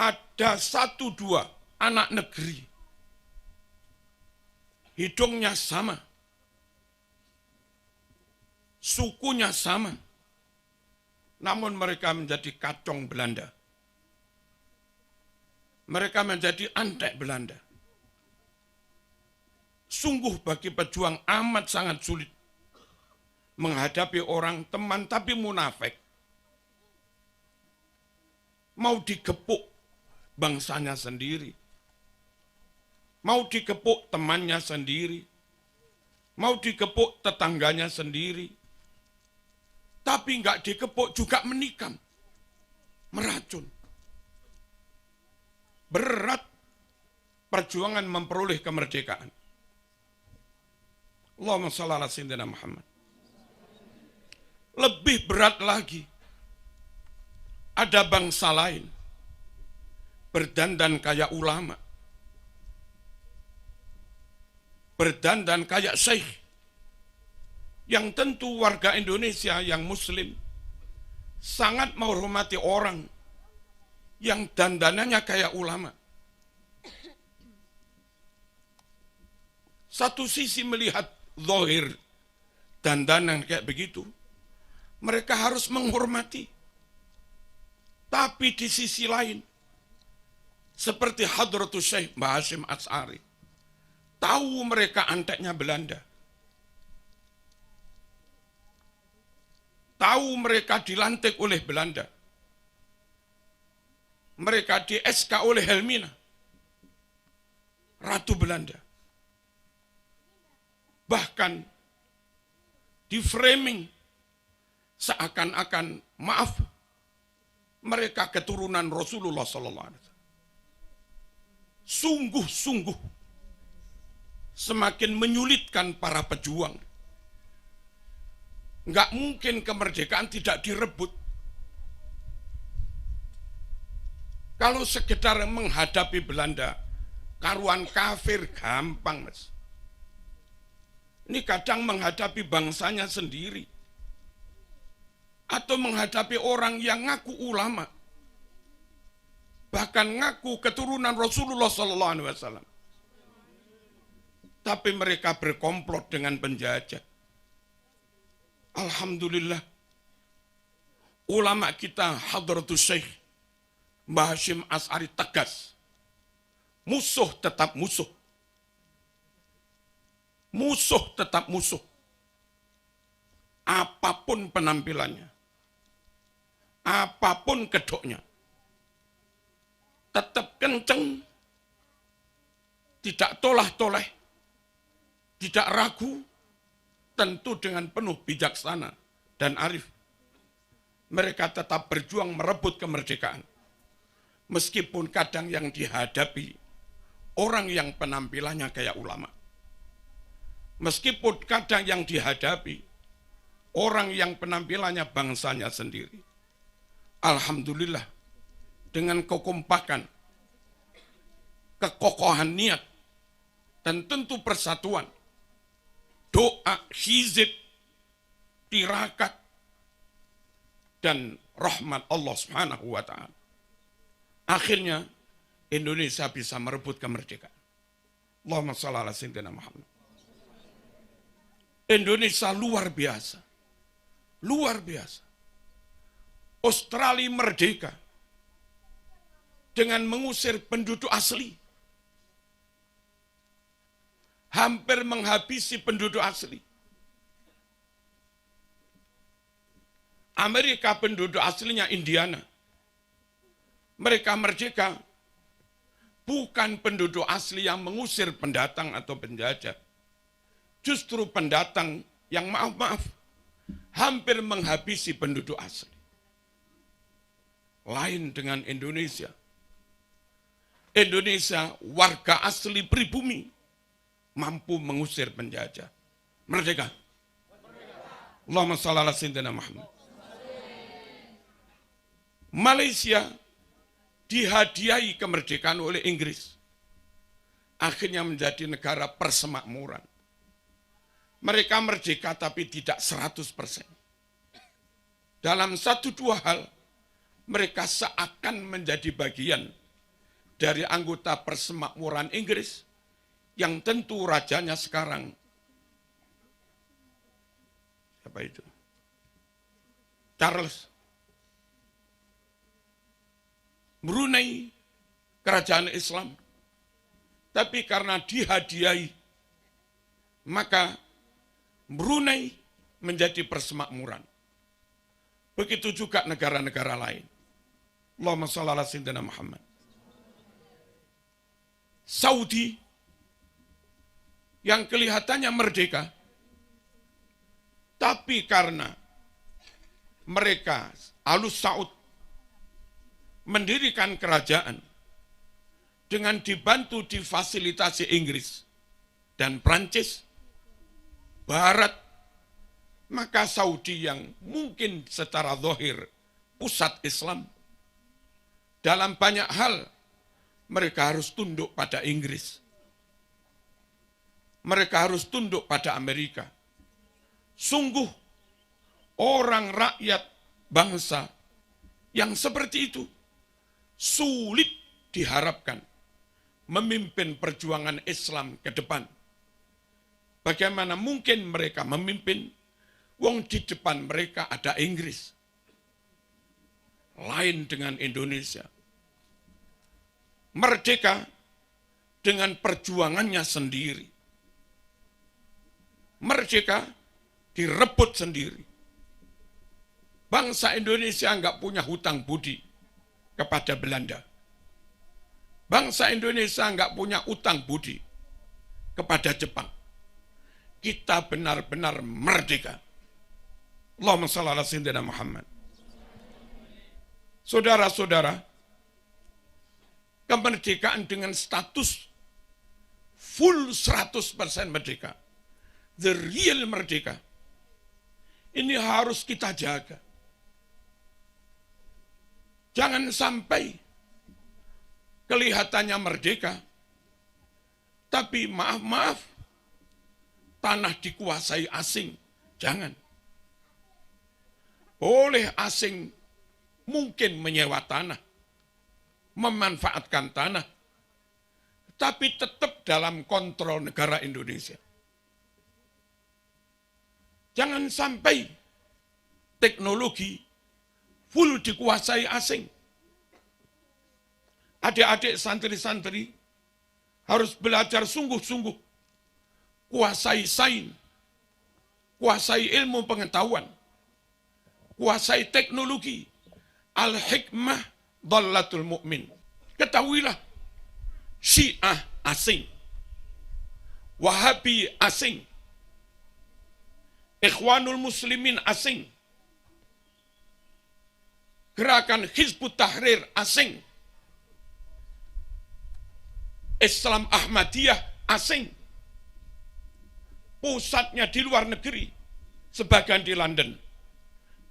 ada 1-2 anak negeri, hidungnya sama, sukunya sama, namun mereka menjadi kacong Belanda. Mereka menjadi antek Belanda. Sungguh bagi pejuang amat sangat sulit menghadapi orang teman tapi munafik. Mau digepuk bangsanya sendiri. Mau digepuk temannya sendiri. Mau digepuk tetangganya sendiri. Tapi enggak digepuk juga menikam. Meracun. Berat perjuangan memperoleh kemerdekaan. Allahumma shalli ala sayyidina Muhammad. Lebih berat lagi, ada bangsa lain berdandan kayak ulama, berdandan kayak syekh, yang tentu warga Indonesia yang muslim sangat menghormati orang yang dandanannya kayak ulama. Satu sisi melihat zahir dandanan kayak begitu, mereka harus menghormati. Tapi di sisi lain, seperti Hadratus Syekh Mbah Hasyim Asy'ari, tahu mereka anteknya Belanda. Tahu mereka dilantik oleh Belanda. Mereka di SK oleh Helmina, Ratu Belanda. Bahkan di framing seakan-akan, maaf, mereka keturunan Rasulullah SAW. Sungguh-sungguh semakin menyulitkan para pejuang. Nggak mungkin kemerdekaan tidak direbut. Kalau sekedar menghadapi Belanda, karuan kafir gampang, Mas. Ini kadang menghadapi bangsanya sendiri. Atau menghadapi orang yang ngaku ulama. Bahkan ngaku keturunan Rasulullah SAW. Tapi mereka berkomplot dengan penjajah. Alhamdulillah. Ulama kita Hadratus Syekh Mbah Hasyim Asy'ari tegas. Musuh tetap musuh. Musuh tetap musuh. Apapun penampilannya. Apapun kedoknya. Tetap kenceng. Tidak tolah-toleh. Tidak ragu. Tentu dengan penuh bijaksana dan arif. Mereka tetap berjuang merebut kemerdekaan. Meskipun kadang yang dihadapi orang yang penampilannya kayak ulama. Meskipun kadang yang dihadapi orang yang penampilannya bangsanya sendiri. Alhamdulillah, dengan kekompakan, kekokohan niat, dan tentu persatuan, doa, hizib, tirakat, dan rahmat Allah Subhanahu wa Ta'ala. Akhirnya Indonesia bisa merebut kemerdekaan. Allahumma shalli ala sayyidina Muhammad. Indonesia luar biasa. Luar biasa. Australia merdeka dengan mengusir penduduk asli. Hampir menghabisi penduduk asli. Amerika penduduk aslinya Indiana. Mereka merdeka bukan penduduk asli yang mengusir pendatang atau penjajah. Justru pendatang yang maaf-maaf hampir menghabisi penduduk asli. Lain dengan Indonesia. Indonesia warga asli pribumi mampu mengusir penjajah. Merdeka. Allahumma shalli ala sayyidina Muhammad. Malaysia dihadiahi kemerdekaan oleh Inggris. Akhirnya menjadi negara persemakmuran. Mereka merdeka tapi tidak 100%. Dalam 1-2 hal, mereka seakan menjadi bagian dari anggota Persemakmuran Inggris, yang tentu rajanya sekarang, siapa itu? Charles. Brunei, kerajaan Islam. Tapi karena dihadiahi, maka Brunei menjadi persemakmuran. Begitu juga negara-negara lain. Allahumma shalli ala sayyidina Muhammad. Saudi yang kelihatannya merdeka, tapi karena mereka Alus Saud mendirikan kerajaan dengan dibantu difasilitasi Inggris dan Prancis, Barat, maka Saudi yang mungkin secara zahir pusat Islam, dalam banyak hal mereka harus tunduk pada Inggris. Mereka harus tunduk pada Amerika. Sungguh orang rakyat bangsa yang seperti itu sulit diharapkan memimpin perjuangan Islam ke depan. Bagaimana mungkin mereka memimpin, wong di depan mereka ada Inggris. Lain dengan Indonesia. Merdeka dengan perjuangannya sendiri. Merdeka direbut sendiri. Bangsa Indonesia enggak punya hutang budi kepada Belanda. Bangsa Indonesia enggak punya utang budi kepada Jepang. Kita benar-benar merdeka. Allahumma shalli ala sayyidina Muhammad. Saudara-saudara, kemerdekaan dengan status full 100% merdeka, the real merdeka, ini harus kita jaga. Jangan sampai kelihatannya merdeka, tapi maaf-maaf, tanah dikuasai asing. Jangan. Boleh asing mungkin menyewa tanah, memanfaatkan tanah, tapi tetap dalam kontrol negara Indonesia. Jangan sampai teknologi full dikuasai asing. Adik-adik santri-santri harus belajar sungguh-sungguh, kuasai sains, kuasai ilmu pengetahuan, kuasai teknologi. Al-hikmah dhallatul mu'min. Ketahuilah, Syiah asing, Wahabi asing, Ikhwanul Muslimin asing, Gerakan Hizbut Tahrir asing, Islam Ahmadiyah asing, pusatnya di luar negeri, sebagian di London,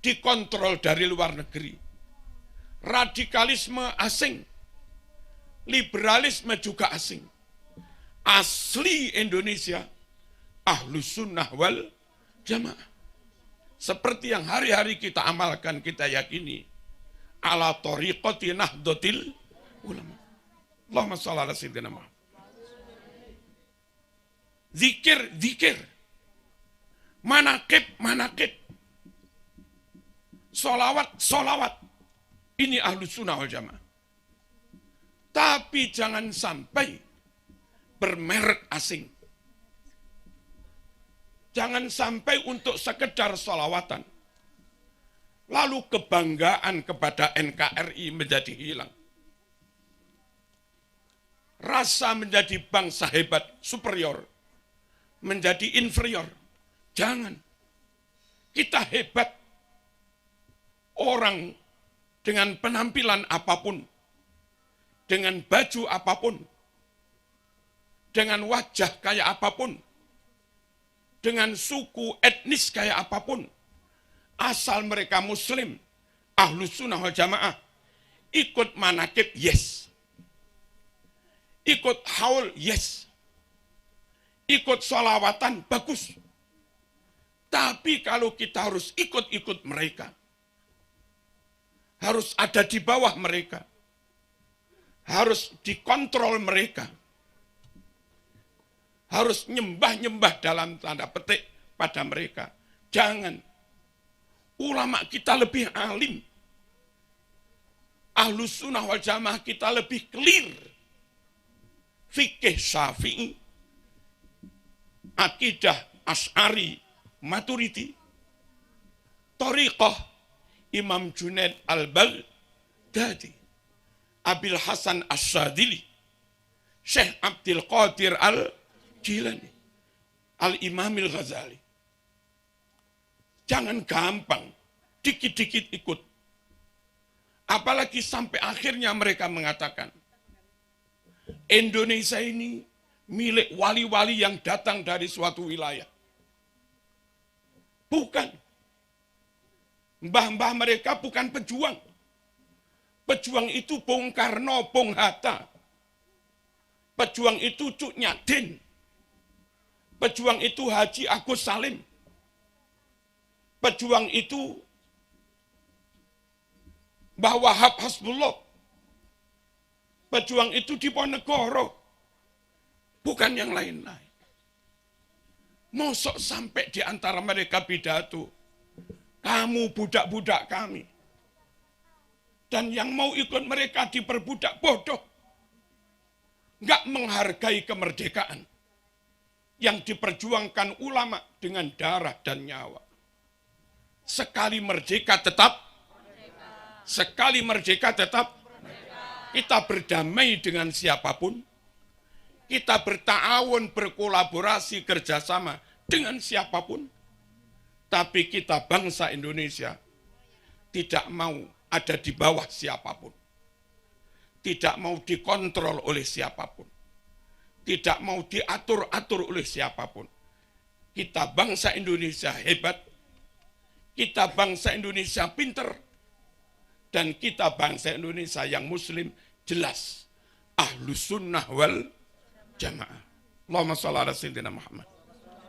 dikontrol dari luar negeri. Radikalisme asing, liberalisme juga asing. Asli Indonesia, Ahlus Sunnah wal Jamaah. Seperti yang hari-hari kita amalkan, kita yakini, ala tariqati nahdlatil ulama. Allahumma shalli ala sayyidina Muhammad. Zikir, manakib, solawat. Ini Ahlus Sunnah wal Jamaah. Tapi jangan sampai bermerek asing. Jangan sampai untuk sekedar solawatan, lalu kebanggaan kepada NKRI menjadi hilang. Rasa menjadi bangsa hebat, superior, menjadi inferior. Jangan. Kita hebat. Orang dengan penampilan apapun, dengan baju apapun, dengan wajah kayak apapun, dengan suku etnis kayak apapun, asal mereka Muslim, Ahlus Sunnah wal Jamaah, ikut manakib, yes. Ikut haul, yes. Ikut sholawatan, bagus. Tapi kalau kita harus ikut-ikut mereka, harus ada di bawah mereka, harus dikontrol mereka. Harus nyembah-nyembah dalam tanda petik pada mereka. Jangan. Ulama kita lebih alim. Ahlus sunnah wal jamaah kita lebih clear. Fikih Syafi'i, akidah Asy'ari, Maturidi, thariqah Imam Junaid al-Baghdadi, Abil Hasan Asy-Syadzili, Syekh Abdul Qadir al-Jilani, Al-Imam al-Ghazali. Jangan gampang, dikit-dikit ikut. Apalagi sampai akhirnya mereka mengatakan, Indonesia ini milik wali-wali yang datang dari suatu wilayah. Bukan. Mbah-mbah mereka bukan pejuang. Pejuang itu Bung Karno, Bung Hatta. Pejuang itu Cuk Nyadin. Pejuang itu Haji Agus Salim. Pejuang itu Mbah Wahab Hasbullah. Pejuang itu Diponegoro. Bukan yang lain-lain. Mosok sampai di antara mereka pidato, kamu budak-budak kami. Dan yang mau ikut mereka diperbudak, bodoh. Enggak menghargai kemerdekaan yang diperjuangkan ulama dengan darah dan nyawa. Sekali merdeka tetap, sekali merdeka tetap, kita berdamai dengan siapapun, kita berta'awun, berkolaborasi, kerjasama dengan siapapun, tapi kita bangsa Indonesia tidak mau ada di bawah siapapun, tidak mau dikontrol oleh siapapun, tidak mau diatur-atur oleh siapapun. Kita bangsa Indonesia hebat, kita bangsa Indonesia pinter, dan kita bangsa Indonesia yang muslim jelas. Ahlus sunnah wal jamaah. Allahumma shalli ala sayyidina Muhammad.